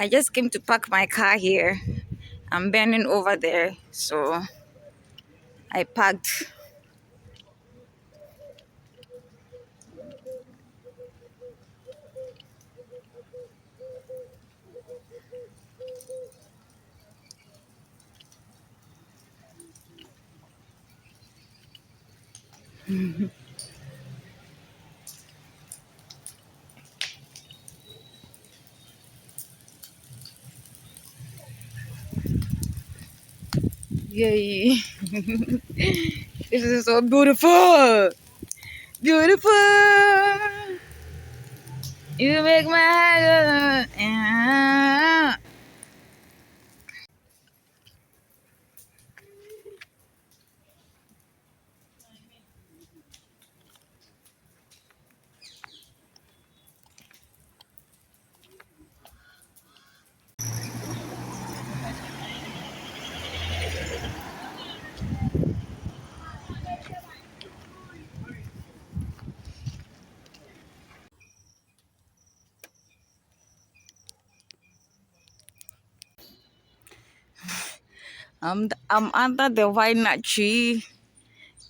I just came to park my car here. I'm bending over there, so I parked. Yay! This is so beautiful! Beautiful! You make my heart go. I'm under the walnut tree.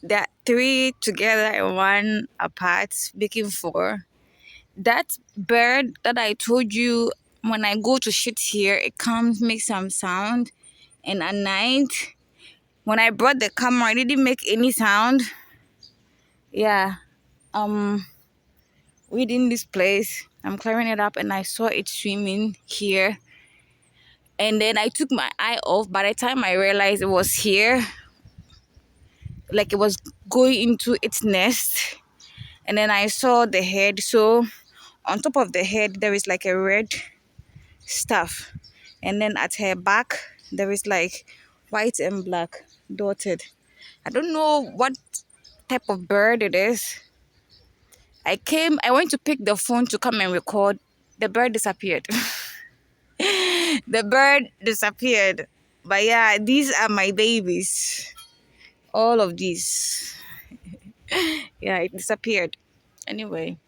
There are three together and one apart, making four. That bird that I told you, when I go to shit here, it comes, makes some sound. And at night, when I brought the camera, it didn't make any sound. Yeah. Um, within this place, I'm clearing it up and I saw it swimming here. And then I took my eye off. By the time I realized it was here, like it was going into its nest. And then I saw the head. So on top of the head, there is like a red stuff. And then at her back, there is like white and black dotted. I don't know what type of bird it is. I went to pick the phone to come and record. The bird disappeared. The bird disappeared. But yeah, these are my babies. All of these. Yeah, it disappeared. Anyway,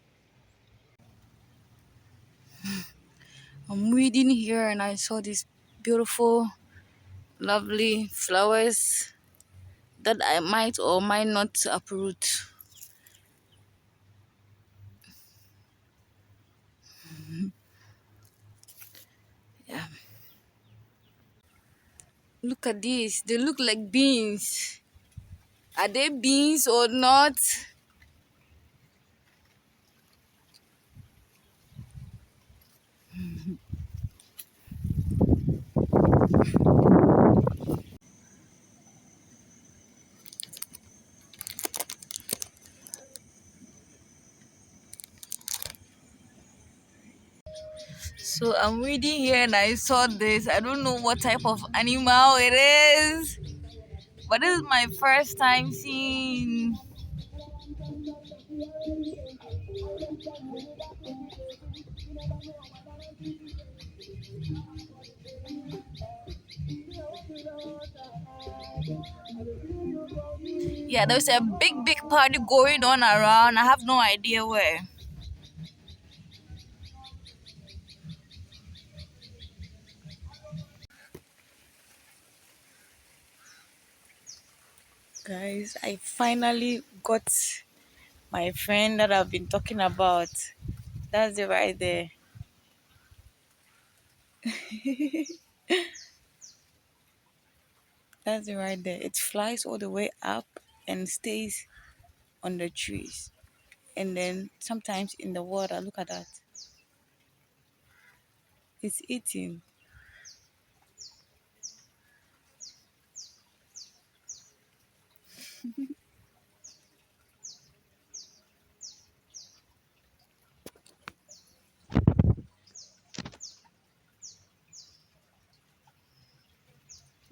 I'm reading here and I saw these beautiful, lovely flowers that I might or might not uproot. Yeah. Look at this. They look like beans. Are they beans or not? So I'm reading here and I saw this. I don't know what type of animal it is, but this is my first time seeing. Yeah, there's a big party going on around. I have no idea where. Guys, I finally got my friend that I've been talking about. That's it right there. That's it right there. It flies all the way up and stays on the trees. And then sometimes in the water, look at that. It's eating.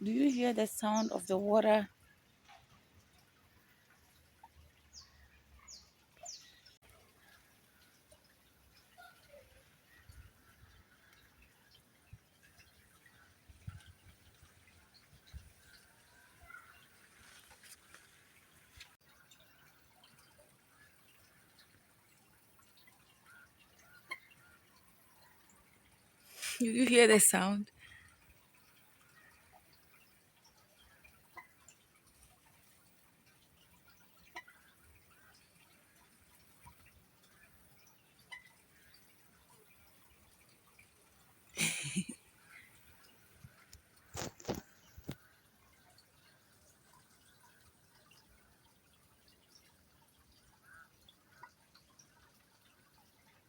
Do you hear the sound of the water? You hear the sound?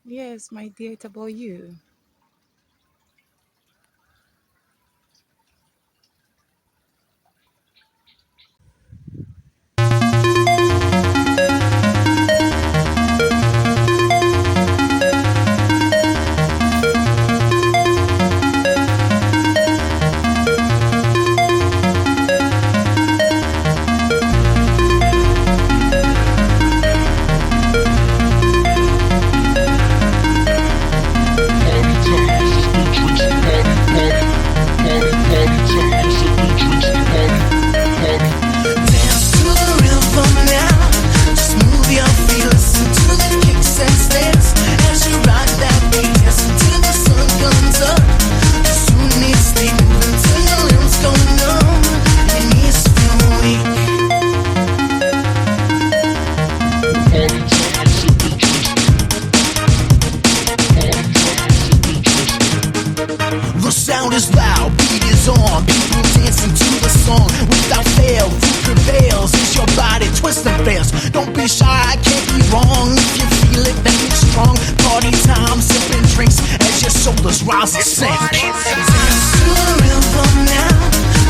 Yes, my dear, it's about you. The sound is loud, beat is on. People dancing to the song. Without fail, who prevails? Is your body twist and fails? Don't be shy, can't be wrong. If you feel it, then it's strong. Party time, sipping drinks as your shoulders rise and sink. Dance to the rhythm now.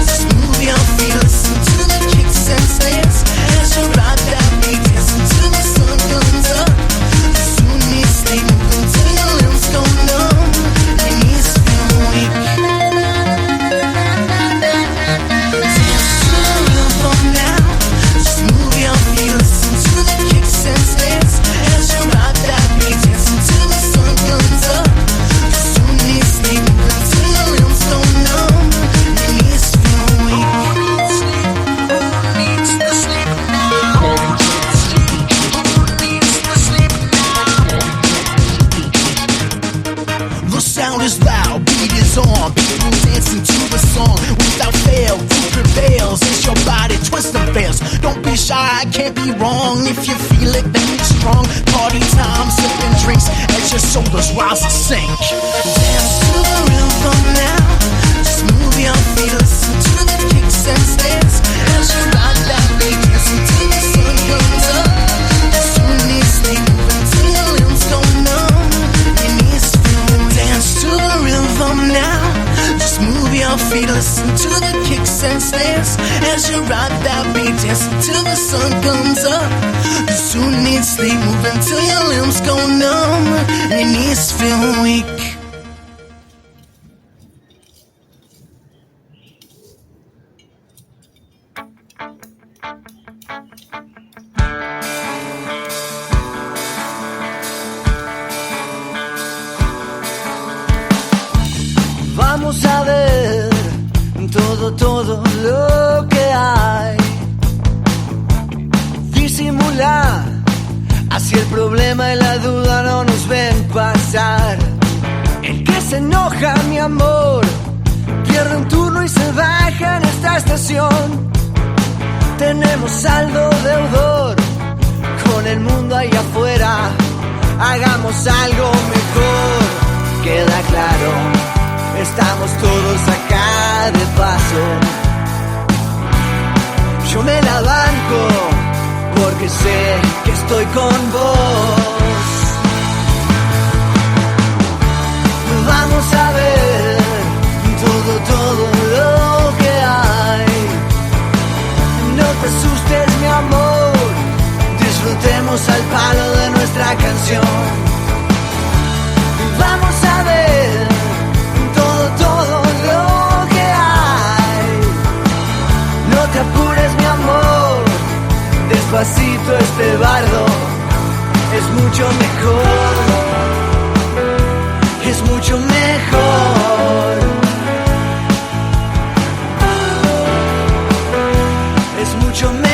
Just move your feet, listen to the kicks and snares. As you ride that beat, dancing till the sun comes up. Soon you stay moving till your limbs go numb. Your knees feel weak. Dance to the rhythm now. Just move your feet, listen to the kicks and snares. As you ride that beat, dancing till the sun comes up. Soon you stay moving till your limbs go numb. Your knees feel weak. Who needs the sleep now? Who needs the sleep now? The sound is loud, beat is on. People dancing to the song. Without fail, who prevails? Is your body twist and fails? Don't be shy, can't be wrong. If you feel it, then it's strong. Party time, sipping drinks as your shoulders rise and sink. Dance to the rhythm now. Just move your feet, listen to the kicks and snares. As you ride that beat, dancing till the sun comes up. Soon you stay moving till your limbs go numb. Your knees feel weak. Dance to the rhythm now. Just move your feet, listen to the kicks and snares. As you ride that beat, dancing till the sun comes up. You soon need stay moving till your limbs go numb. And your knees feel weak. Vamos a ver todo lo que hay. Disimular, así el problema y la duda no nos ven pasar. El que se enoja, mi amor, pierde un turno y se baja en esta estación. Tenemos saldo deudor con el mundo allá afuera. Hagamos algo mejor, queda claro. Estamos todos acá de paso. Yo me la banco porque sé que estoy con vos. Vamos a ver todo lo que hay. No te asustes, mi amor. Disfrutemos al palo de nuestra canción. Vamos a ver todo lo que hay. No te apures, mi amor. Despacito este bardo es mucho mejor. Es mucho mejor. Es mucho mejor.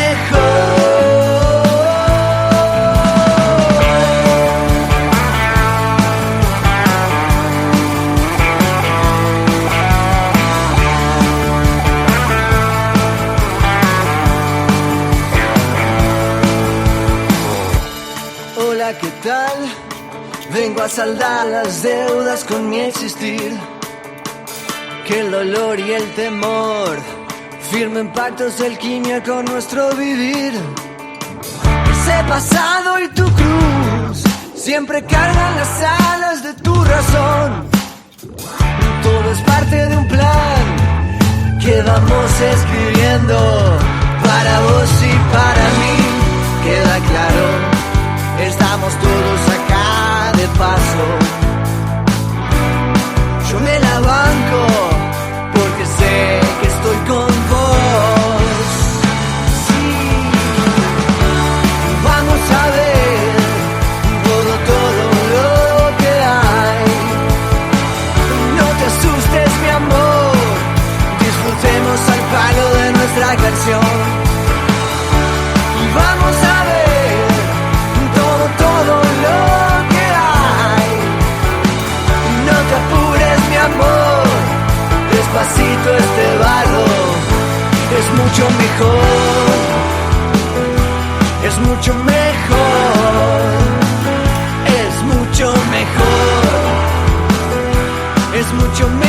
¿qué tal? Vengo a saldar las deudas con mi existir. Que el dolor y el temor firmen pactos de alquimia con nuestro vivir. Ese pasado y tu cruz siempre cargan las alas de tu razón. Todo es parte de un plan que vamos escribiendo para vos y para mí. Queda claro, estamos todos acá de paso. Yo me la banco porque sé que estoy con vos. Sí, vamos a ver todo lo que hay. No te asustes, mi amor, disfrutemos al palo de nuestra canción. Y vamos a ver todo lo que hay. No te apures, mi amor, despacito este barro es mucho mejor, es mucho mejor, es mucho mejor, es mucho mejor.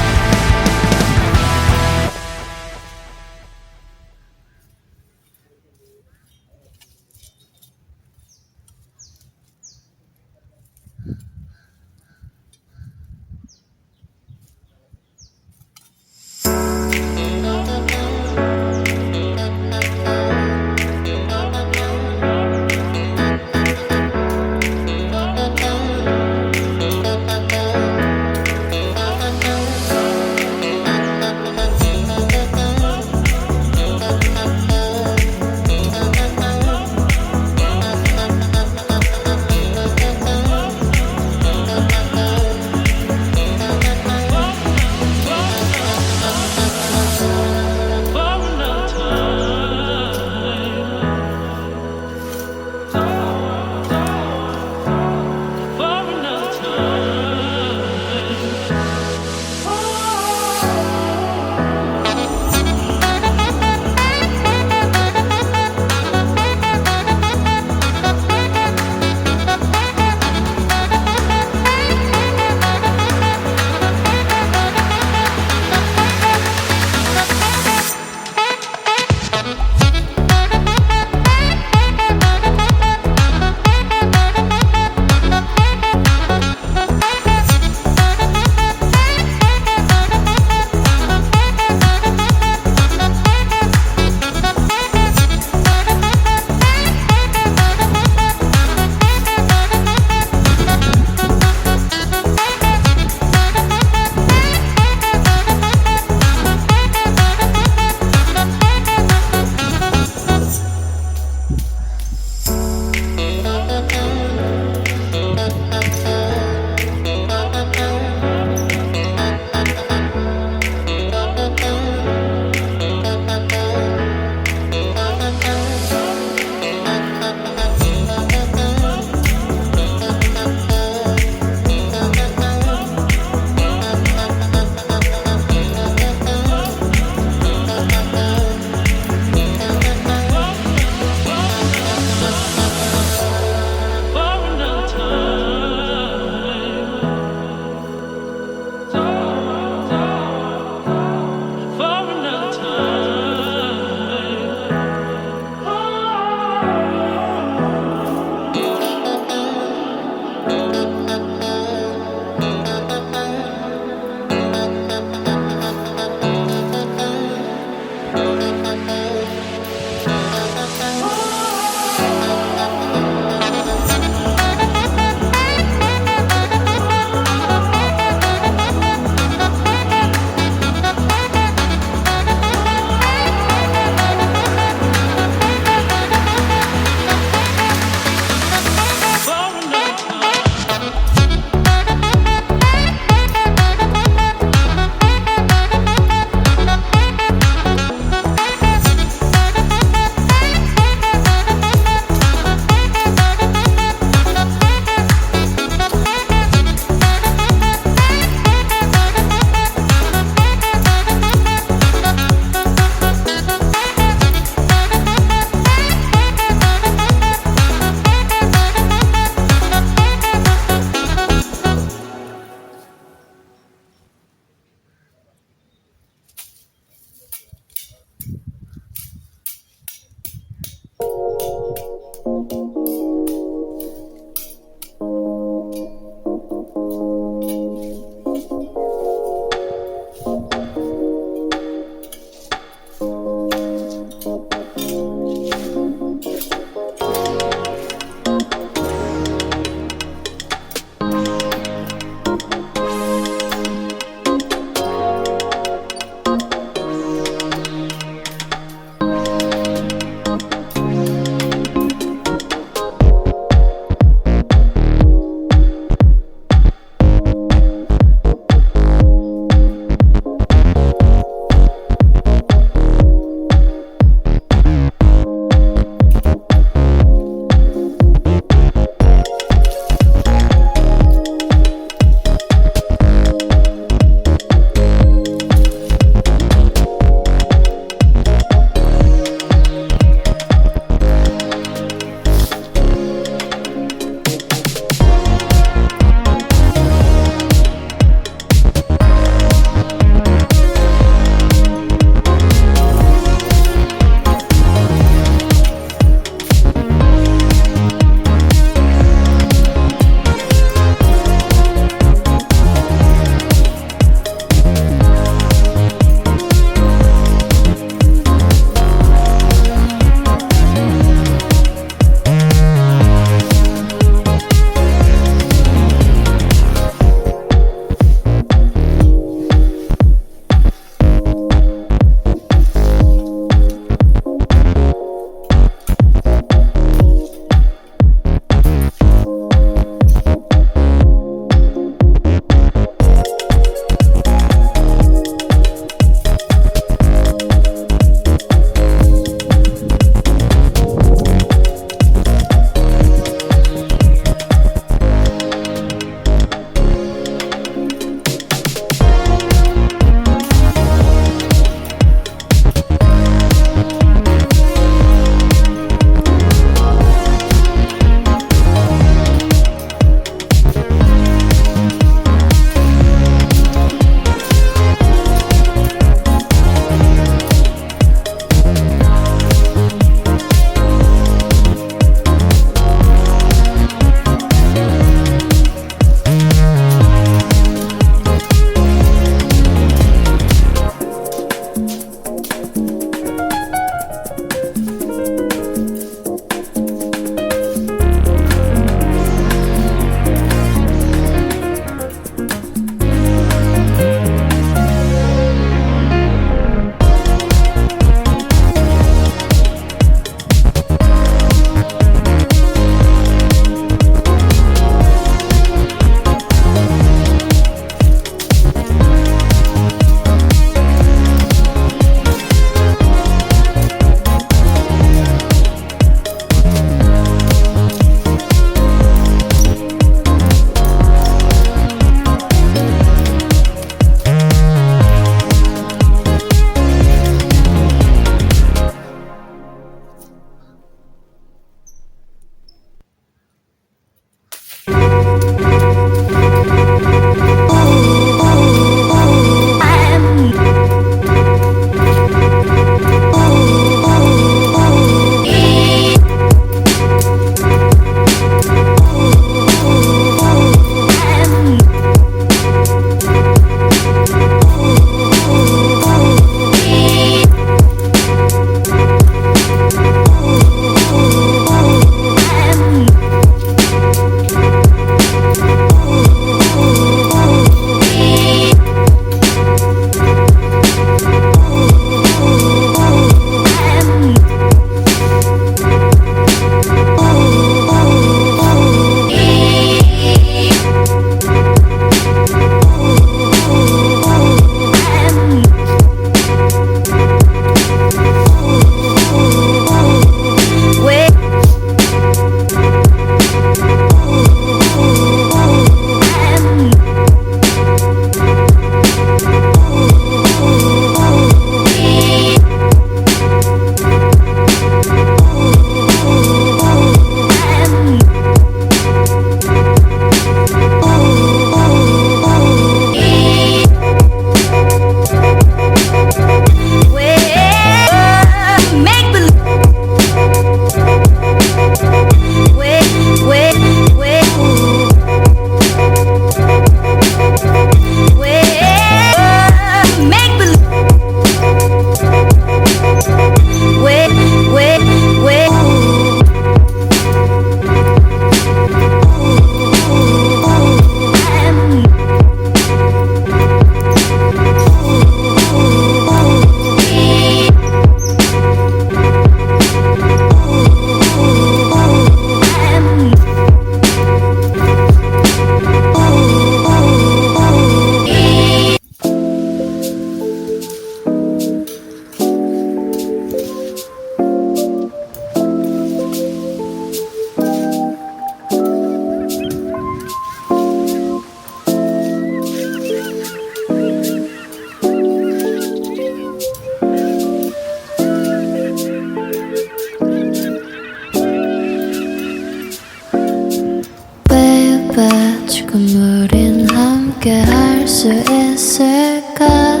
지금 우린 함께 할 수 있을까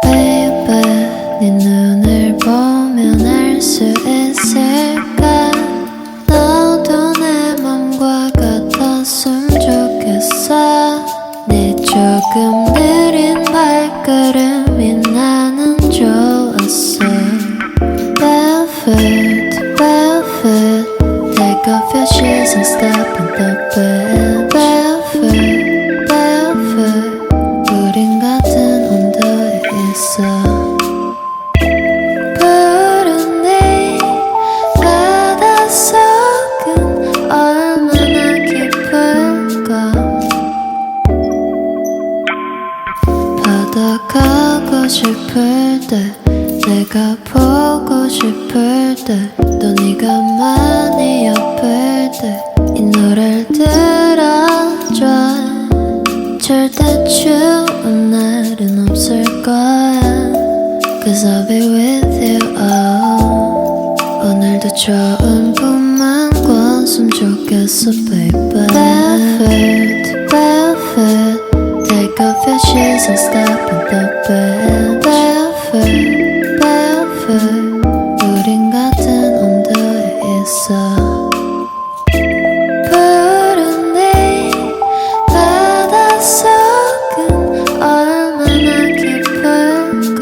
Baby 네 눈을 보면 알 수 있을까 너도 내 맘과 같았으면 좋겠어 네 조금 느린 발걸음이 나는 좋았어 Barefoot, barefoot Take off your shoes and step in the bed Barefoot, barefoot 우린 같은 온도에 있어 푸른 네 바닷속은 얼마나 깊을까 바다 가고 싶을 때 내가 보고 싶을 때 또 네가 많이 아플 때 이 노래를 들어줘 절대 추운 날은 없을 거야 Cause I'll be with you 오늘도 좋은 꿈만 꿨으면 좋겠어 baby Barefoot, barefoot Take off your shoes and step in the bed Barefoot, barefoot 우린 같은 온도에 있어 푸른 네 바닷속은 얼마나 깊을까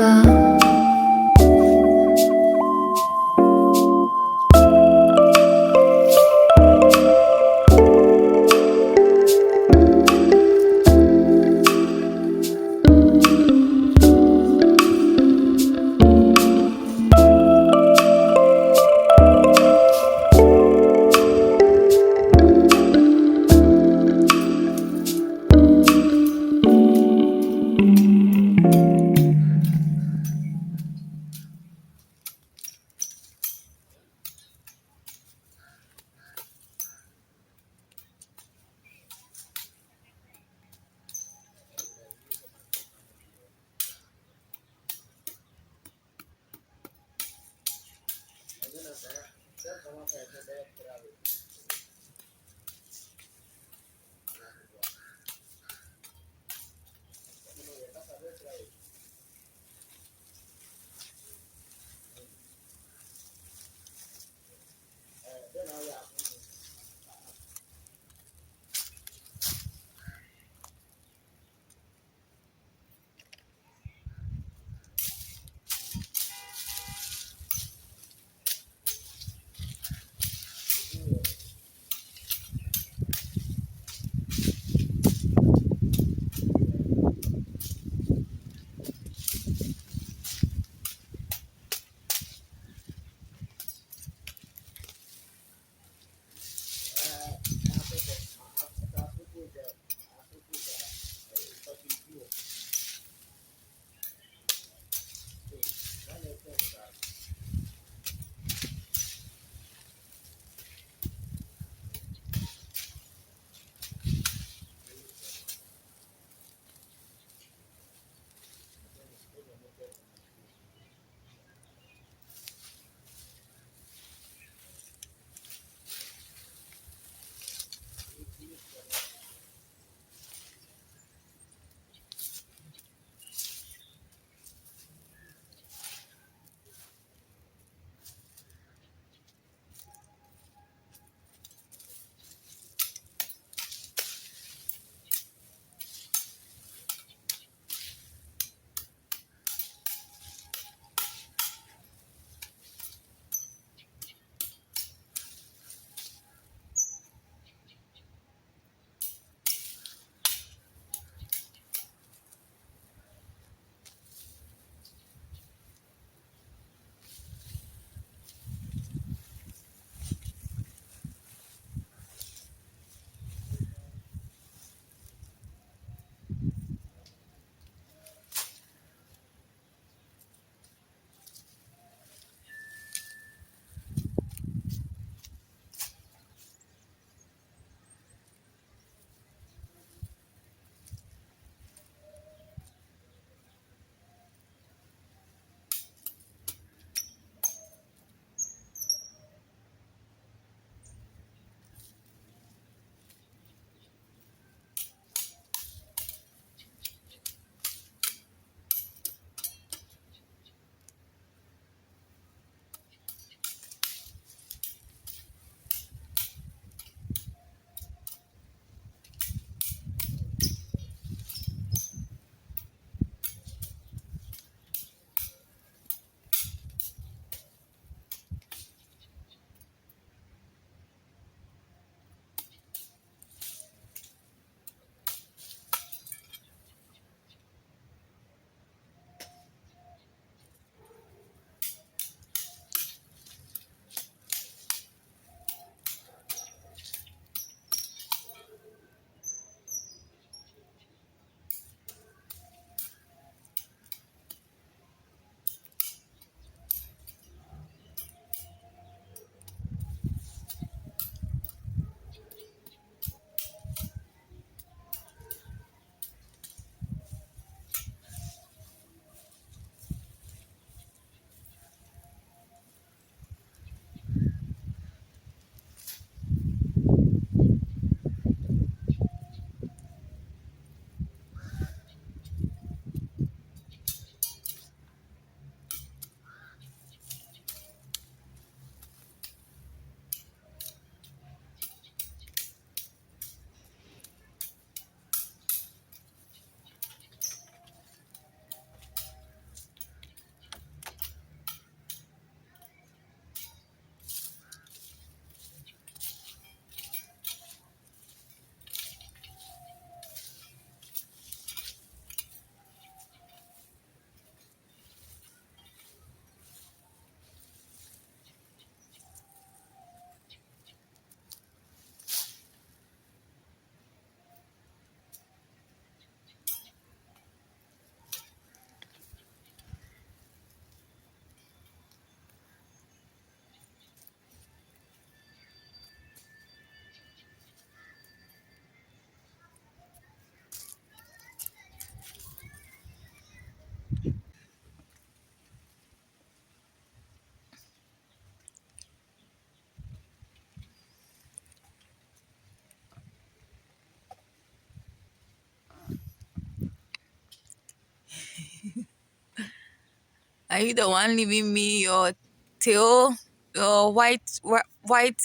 Are you the one leaving me your tail, your white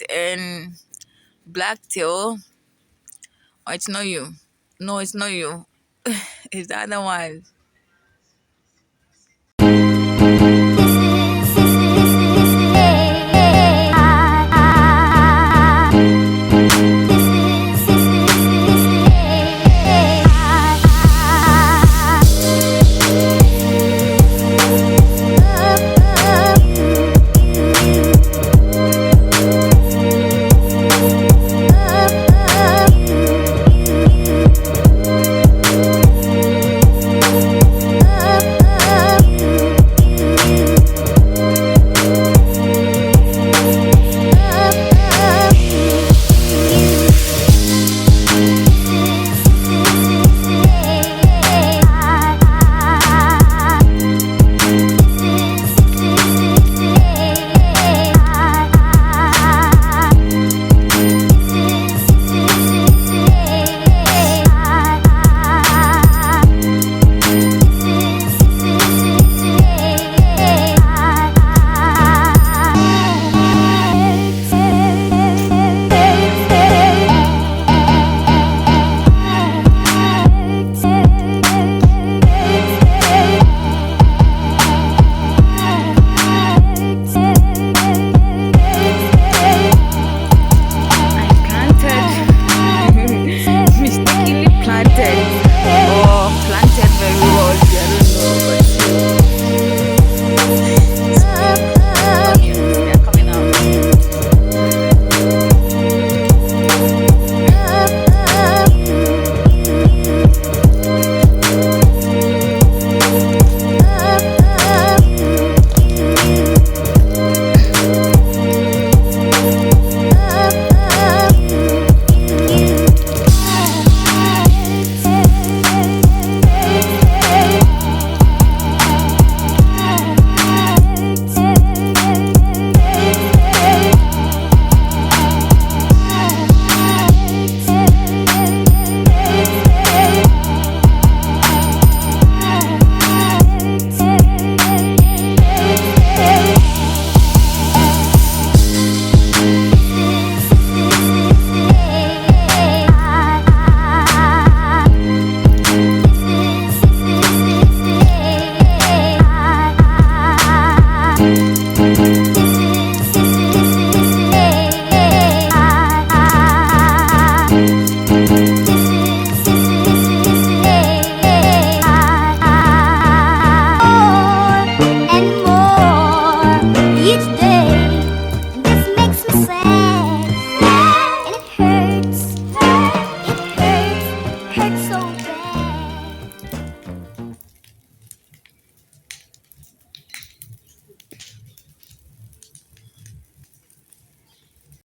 and black tail? Or it's not you? No, it's not you. It's the other one.